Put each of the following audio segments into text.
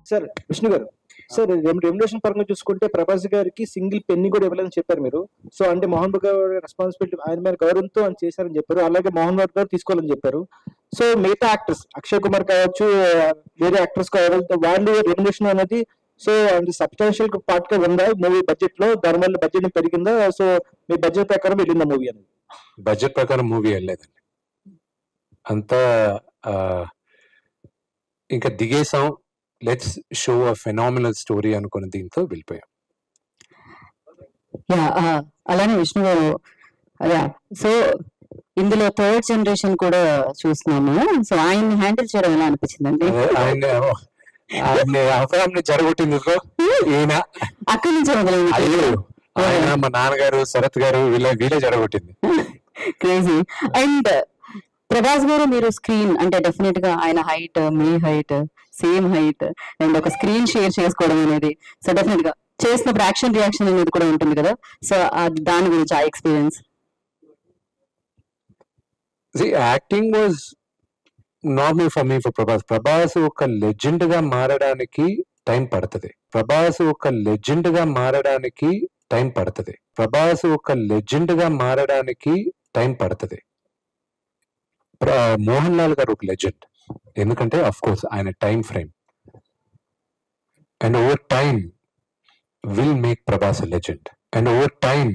Sir Vishnu గారు, sir remuneration పరంగా చూసుకుంటే ప్రభాస్ గారికి సింగిల్ పెన్ని కూడా ఇవ్వలేదని చెప్పారు మీరు. సో అంటే మోహన్ బాబు గారి రెస్పాన్సిబిలిటీ ఆయన మీద గౌరవంతో అని చేశారని చెప్పారు. అలాగే మోహన్ బాబు గారు తీసుకోవాలని చెప్పారు. సో మిగతా యాక్టర్స్ అక్షయ్ కుమార్ కావచ్చు, వేరే యాక్టర్స్ కావచ్చు, వాళ్ళు రెమ్యునరేషన్ అనేది సో అంటే సబ్స్టాన్షియల్ పార్ట్ గా ఉందా మూవీ బడ్జెట్ లో? దానివల్ల బడ్జెట్ పెరిగిందా? సో మీ బడ్జెట్ ప్రకారం వెళ్ళిందా మూవీ అనేది? బడ్జెట్ ప్రకారం మూవీ వెళ్ళలేదండి, అంతా ఇంకా దిగేసాం, let's show a phenomenal story అనుకున్న దీంతో వెళ్ళిపోయాం. అలానే విష్ణు గారు, సో ఇందులో థర్డ్ జనరేషన్ కూడా చూస్తున్నాము. సో ఆయన్ని హ్యాండిల్ చేయడం ఎలా అనిపించిందండి? ఆయన జరగొట్టింది ఈయన అక్కడి నుంచి ఆయన మా నాన్నగారు శరత్ గారు వీళ్ళే జరగొట్టింది. క్రేజీ. అండ్ ప్రభాస్ గారు, మీరు స్క్రీన్ అంటే డెఫినెట్ గా ఆయన height, me height, same height, and ఒక స్క్రీన్ షేర్ చేసుకోవడం అనేది, సో డెఫినెట్ గా చేసినప్పుడు యాక్షన్ రియాక్షన్ అనేది కూడా ఉంటుంది కదా. సో దాని గురించి ఆ experience. Acting was normal for me. For Prabhas ఒక లెజెండ్ గా మారడానికి టైం పడుతుంది. ప్రభాస్ ఒక లెజెండ్ గా మారడానికి టైం పడుతుంది. ప్రభాస్ ఒక లెజెండ్ గా మారడానికి టైం పడుతుంది. మోహన్ లాల్ గారు ఒక లెజెండ్, ఎందుకంటే అఫ్ కోర్స్ ఆయన time frame, and over time will make Prabhas a legend, and over time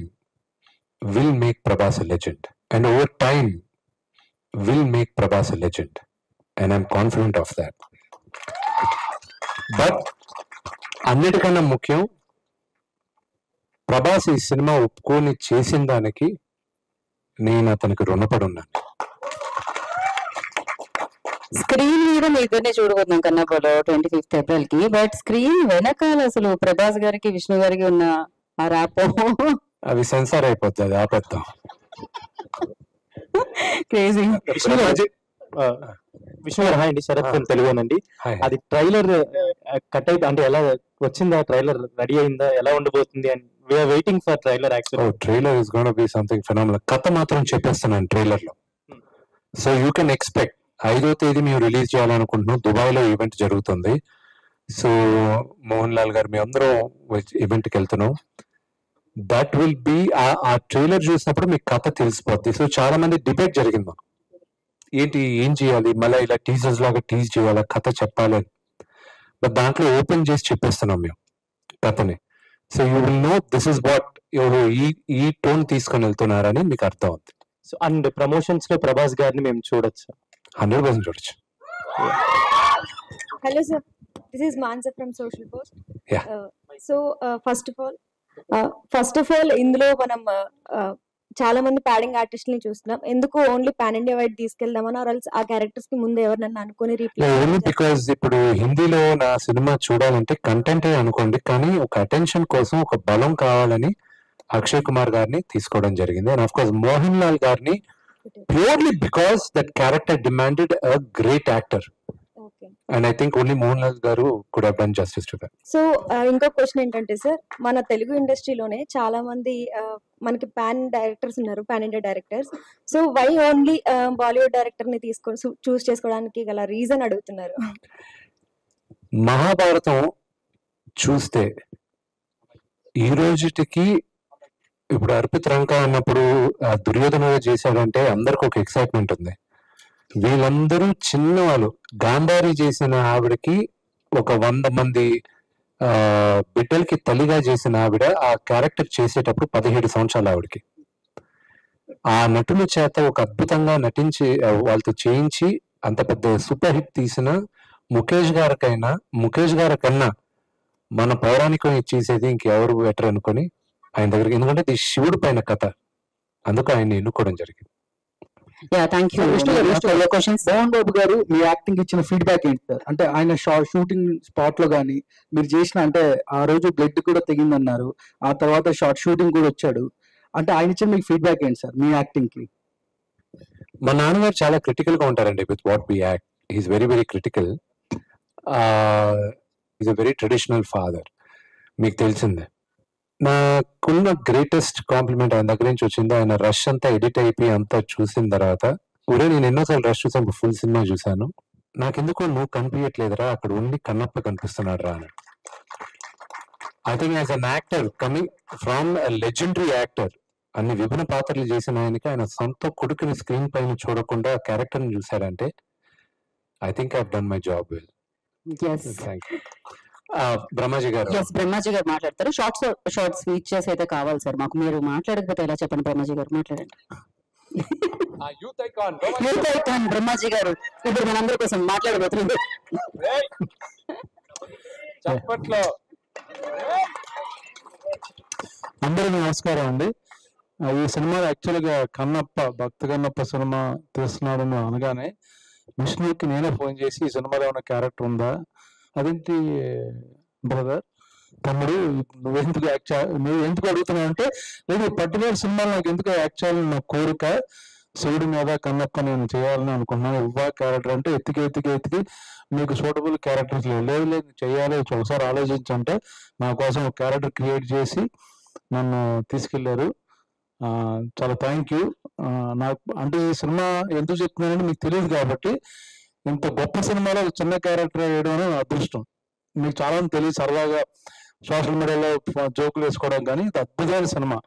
will make Prabhas a legend, and over time will make Prabhas a legend, and I'm confident of that. But అన్నిటికన్నా ముఖ్యం, ప్రభాస్ ఈ cinema ఒప్పుకొని చేసిన దానికి నేను అతనికి రుణపడి ఉన్నాను. స్క్రీన్ మీద మీ ఇద్దరిని చూడబోతున్నాం కన్నాపూర్లో 25th ఏప్రిల్ కి. బట్ స్క్రీన్ వెనకాల అసలు ప్రభాస్ గారికి విష్ణు గారికి ఉన్న ఆ ర్యాపో అవి సెన్సార్ అయిపోతుంది, ఆపేద్దాం. క్రేజీ. విష్ణు గారు హాయ్ అండి, శరత్ తెలుగునండి. అది ట్రైలర్ కట్ అయితే అంటే ఎలా వచ్చిందా? ట్రైలర్ రెడీ అయిందా? ఎలా ఉండబోతుంది? And we are waiting for trailer. Actually trailer is gonna be something phenomenal. కథ మాత్రం చెప్పేస్తున్నాను ట్రైలర్ లో. సో యూ కెన్ ఎక్స్పెక్ట్ 5వ తేదీ మేము రిలీజ్ చేయాలనుకుంటున్నాం. దుబాయ్ లో ఈవెంట్ జరుగుతుంది. సో మోహన్ లాల్ గారు మేము అందరం ఈవెంట్ కి వెళ్తున్నాం. దట్ విల్ బి ఆ ట్రైలర్ చూసినప్పుడు మీకు కథ తెలిసిపోద్ది. సో చాలా మంది డిబేట్ జరిగింది, ఏంటి ఏం చేయాలి, మళ్ళీ ఇలా టీజర్స్ లాగా టీజ్ చేయాలా, కథ చెప్పాలి. బట్ దాంట్లో ఓపెన్ చేసి చెప్పేస్తున్నాం మేము కథని. So you will know this is what ఈ టోన్ తీసుకొని వెళ్తున్నారని మీకు అర్థం అవుతుంది. సో అండ్ ప్రమోషన్స్ లో ప్రభాస్ గారిని మేము చూడొచ్చు, 100% చూడొచ్చు. Hello sir, this is Mansa from Social Post. Yeah. So first of all ఇందులో మనం చాలా మంది ప్యాడింగ్ ఆర్టిస్టులని చూస్తున్నాం. ఎందుకు ఓన్లీ పాన్ ఇండియా వైడ్ తీసుకెళ్దామని, ఆ క్యారెక్టర్స్ కి ముందు ఎవరినన్నా అనుకుని బికాస్ ఇప్పుడు హిందీలో నా సినిమా చూడాలంటే కంటెంట్ అనుకోండి, కానీ ఒక అటెన్షన్ కోసం ఒక బలం కావాలని అక్షయ్ కుమార్ గారిని తీసుకోవడం జరిగింది. And of course Mohan Lal గారిని purely because that character demanded a great actor. Okay. And I think only Mohan Lal garu could have done justice to that. So ఇంకో క్వశ్చన్ ఏంటంటే సార్, మన తెలుగు ఇండస్ట్రీలోనే చాలా మంది మనకి పాన్ డైరెక్టర్స్ ఉన్నారు, pan India directors. So why only Bollywood director ని తీసుకొని చూస్ చేసుకోవడానికి గల రీజన్ అడుగుతున్నారు. మహాభారతం చూస్తే ఈ రోజుటికి ఇప్పుడు అర్పిత్ రంకా అన్నప్పుడు దుర్యోధన చేశాడంటే అందరికి ఒక ఎక్సైట్మెంట్ ఉంది. వీళ్ళందరూ చిన్నవాళ్ళు. గాంధారి చేసిన ఆవిడకి ఒక 100 మంది బిడ్డలకి తల్లిగా చేసిన ఆవిడ ఆ క్యారెక్టర్ చేసేటప్పుడు 17 సంవత్సరాలు ఆవిడకి. ఆ నటుల చేత ఒక అద్భుతంగా నటించి వాళ్ళతో చేయించి అంత పెద్ద సూపర్ హిట్ తీసిన ముఖేష్ గారి కన్నా మన పౌరాణికం చేసేది ఇంకెవరు బెటర్ అనుకొని ఆయన దగ్గరికి, ఎందుకంటే ఇది శివుడు పైన కథ, అందుకు ఆయన ఎన్నుకోవడం జరిగింది. మోహన్ బాబు గారు మీ యాక్టింగ్ ఇచ్చిన ఫీడ్బ్యాక్ ఏంటి సార్? అంటే ఆయన షూటింగ్ స్పాట్ లో గానీ మీరు చేసిన, అంటే ఆ రోజు బ్లడ్ కూడా తెగిందన్నారు, ఆ తర్వాత షార్ట్ షూటింగ్ కూడా వచ్చాడు, అంటే ఆయన ఇచ్చిన మీకు ఫీడ్బ్యాక్ ఏంటి సార్ మీ యాక్టింగ్ కి? మా నాన్నగారు చాలా క్రిటికల్ గా ఉంటారండి with what we act. Is very very critical. Is a very traditional father, మీకు తెలిసిందే. నాకున్న గ్రేటెస్ట్ కాంప్లిమెంట్ ఆయన దగ్గర నుంచి వచ్చింది. ఆయన రష్ అంతా ఎడిట్ అయిపోయి అంతా చూసిన తర్వాత, నేను ఎన్నోసార్లు రష్ చూసాను, ఫుల్ సినిమా చూసాను. నాకెందుకో నువ్వు కనిపించట్లేదురా, అక్కడ ఓన్లీ కన్నప్ప కనిపిస్తున్నాడు రా అని. I think as an actor coming from legendary actor, అన్ని విభిన్న పాత్రలు చేసిన ఆయనకి ఆయన సొంత కొడుకుని స్క్రీన్ పైన చూడకుండా క్యారెక్టర్ ని చూశారంటే I think I done my job well. Yes thank you. Brahmaji గారు. ఎస్ బ్రహ్మాజీ గారు మాట్లాడతారు. షార్ట్ స్పీచెస్ అయితే కావాలి సార్ మాకు. మీరు మాట్లాడకపోతే ఎలా చెప్పండి. బ్రహ్మాజీ గారు మాట్లాడండి. యూత్ ఐకాన్ బ్రహ్మాజీ గారు ఇప్పుడు మనందరి కోసం మాట్లాడబోతున్నారు. అందరికీ నమస్కారం అండి. ఈ సినిమా యాక్చువల్ గా కన్నప్ప, భక్త కన్నప్ప సినిమా తీస్తున్నాడని అనగానే విష్ణుకి నేనే ఫోన్ చేసి ఈ సినిమాలో ఉన్న క్యారెక్టర్ ఉందా, అదేంటి బ్రదర్ తమ్ముడు నువ్వు ఎందుకు అడుగుతున్నావు అంటే, లేదు పర్టికులర్ సినిమాలో నాకు ఎందుకు యాక్చువల్ నా కోరిక శివుడి మీద కన్నప్ప నేను చేయాలని అనుకున్నాను. ఇవ్వ క్యారెక్టర్ అంటే ఎత్తికి మీకు సూటబుల్ క్యారెక్టర్స్ లేదు చేయాలి ఒకసారి ఆలోచించంటే నా కోసం ఒక క్యారెక్టర్ క్రియేట్ చేసి నన్ను తీసుకెళ్లారు. చాలా థ్యాంక్ యూ. నాకు అంటే ఈ సినిమా ఎందుకు చెప్తున్నానంటే మీకు తెలియదు కాబట్టి, ఇంత గొప్ప సినిమాలో చిన్న క్యారెక్టర్ వేయడం అనేది అదృష్టం. మీకు చాలా తెలియదు, సరదాగా సోషల్ మీడియాలో జోకులు వేసుకోవడం, కానీ ఇది అద్భుతమైన సినిమా.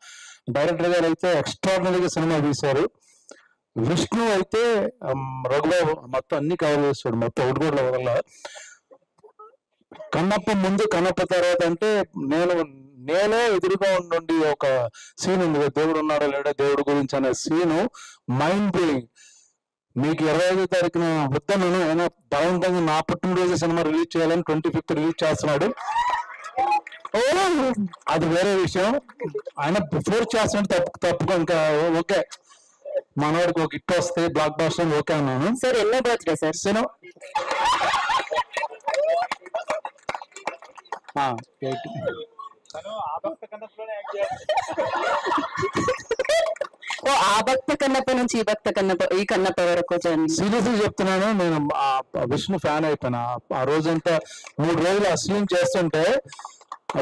డైరెక్టర్ గారు అయితే ఎక్స్ట్రాడినరీగా సినిమా తీశారు. విష్ణు అయితే రఘుబాబు మొత్తం అన్ని కవర్ చేస్తాడు, మొత్తం ఒకటి కూడా వదల. కన్నప్ప ముందు కన్నప్ప తర్వాత అంటే నేనే ఎదురుగా ఉండి ఒక సీన్ ఉంది, దేవుడు ఉన్నాడో లేడో దేవుడు గురించి అనే సీను మైండ్ బ్లోయింగ్. మీకు 25వ తారీఖున వద్దాను ఆయన బలవంతంగా నా పుట్టినరోజు సినిమా రిలీజ్ చేయాలని 25th రిలీజ్ చేస్తున్నాడు. అది వేరే విషయం. ఆయన ఫోర్స్ చేస్తున్నాడు, తప్పుకో ఇంకా ఓకే మనవాడికి ఒక హిట్ వస్తే బ్లాక్ బాస్టర్ ఓకే అన్నాను. సార్ ఎన్నో బర్త్డే సార్? సినిమా ఆ భక్త కన్నప్ప నుంచి ఈ కన్నప్ప వరకు సీరియస్లీ చెప్తున్నాను, నేను విష్ణు ఫ్యాన్ అయిపోయినా. ఆ రోజంతా 3 రోజులు ఆ సీన్ చేస్తుంటే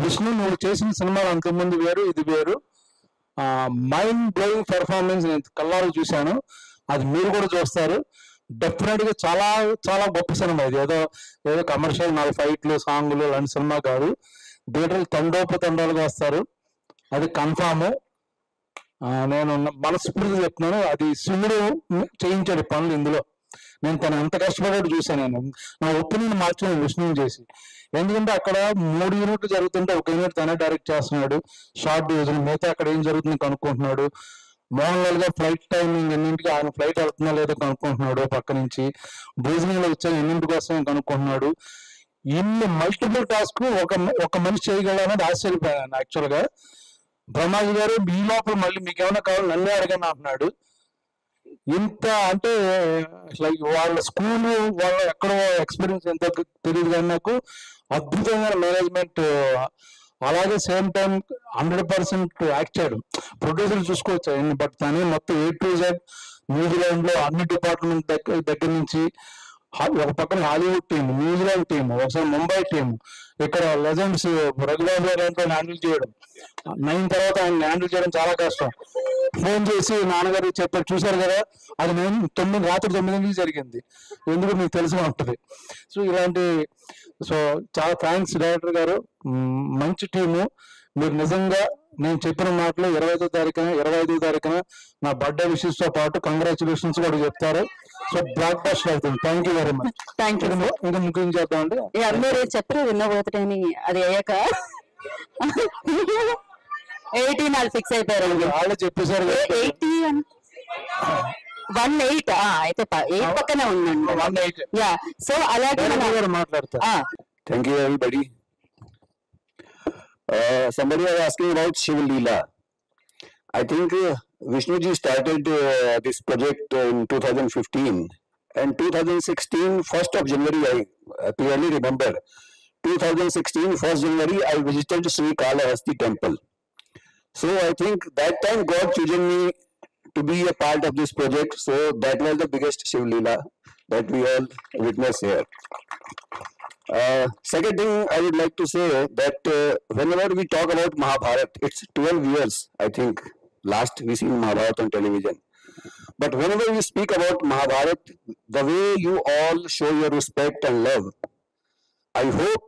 విష్ణు నువ్వు చేసిన సినిమాలు అంతకుముందు వేరు ఇది వేరు, మైండ్ బ్లోయింగ్ పెర్ఫార్మెన్స్ నేను కళ్ళారు చూశాను. అది మీరు కూడా చూస్తారు. డెఫినెట్ గా చాలా చాలా గొప్ప సినిమా. ఇది ఏదో కమర్షియల్ 4 ఫైట్లు సాంగులు లాంటి సినిమా కాదు. థియేటర్లు తండోపతండాలుగా వస్తారు, అది కన్ఫామ్. నేను మనస్ఫూర్తిగా చెప్తున్నాను, అది శివుడు చేయించాడు పనులు ఇందులో. నేను తను ఎంత కష్టపడ్డాడు చూశాను. నేను నా ఒపీనియన్ మార్చాను విష్ణుని చేసి. ఎందుకంటే అక్కడ 3 యూనిట్లు జరుగుతుంటే 1 యూనిట్ తనే డైరెక్ట్ చేస్తున్నాడు, షార్ట్ డివిజన్. మిగతా అక్కడ ఏం జరుగుతుంది కనుక్కుంటున్నాడు. మోహన్ లాల్ గా ఫ్లైట్ టైమింగ్ ఎన్నింటికి, ఆయన ఫ్లైట్ వెళ్తున్నా లేదో కనుక్కుంటున్నాడు. పక్క నుంచి భోజనంలో వచ్చాను ఎన్నింటికి వస్తాయని కనుక్కుంటున్నాడు. ఇన్ని మల్టిపుల్ టాస్క్ ఒక మనిషి చేయగలనేది ఆశ్చర్యపోయాను యాక్చువల్ గా. బ్రహ్మాజీ గారు ఈ లోపల మళ్ళీ మీకు ఏమైనా కావాలి నన్నే అడగని అంటున్నాడు. ఇంత అంటే వాళ్ళ స్కూల్ వాళ్ళ ఎక్కడో ఎక్స్పీరియన్స్ ఎంత తెలియదు కానీ నాకు అద్భుతమైన మేనేజ్మెంట్. అలాగే సేమ్ టైం 100% యాక్ట్ చేయడం. ప్రొడ్యూసర్ చూసుకోవచ్చు, బట్ తనే మొత్తం A to Z న్యూజిలాండ్ లో అన్ని డిపార్ట్మెంట్ దగ్గర నుంచి, ఒక పక్కన హాలీవుడ్ టీం, న్యూజిలాండ్ టీం, ఒకసారి ముంబై టీం, ఇక్కడ లెజెండ్స్ రఘుబాబు గారు హ్యాండిల్ చేయడం. 9 తర్వాత ఆయన హ్యాండిల్ చేయడం చాలా కష్టం. ఫోన్ చేసి నాన్నగారు చెప్పారు, చూశారు కదా అది నేను రాత్రి 9 జరిగింది, ఎందుకు మీకు తెలిసి ఉంటుంది. సో ఇలాంటి చాలా థ్యాంక్స్ డైరెక్టర్ గారు, మంచి టీము. మీరు నిజంగా నేను చెప్పిన మాటలు 25వ తారీఖున నా బర్త్డే విషెస్ తో పాటు కంగ్రాచులేషన్స్ కూడా చెప్తారు. సో బ్లాక్ బస్టర్ అవుతుంది. Thank you very much. Thank you. ఇంకా ముఖ్యం చేద్దామండి, అందరూ చెప్పరు విన్న బర్త్డే అని. అది అయ్యాక 18 వాళ్ళు ఫిక్స్ అయిపోయారు. వాళ్ళే చెప్పేశారు 18 అయితే 8 పక్కనే ఉందండి. 18. యా, సో అలాగే మాట్లాడతారు. Thank you, everybody. Somebody was asking about Shiv Leela. I think Vishnu ji started this project in 2015, and 2016, 1st of January, I clearly remember, 2016, 1st January, I visited Sri Kalahasti temple. So I think that time God chosen me to be a part of this project. So that was the biggest Shiv Leela that we all witness here. Second thing I would like to say that whenever we talk about Mahabharat, it's 12 years, I think, last we seen Mahabharat on television. But whenever you speak about Mahabharat, the way you all show your respect and love, I hope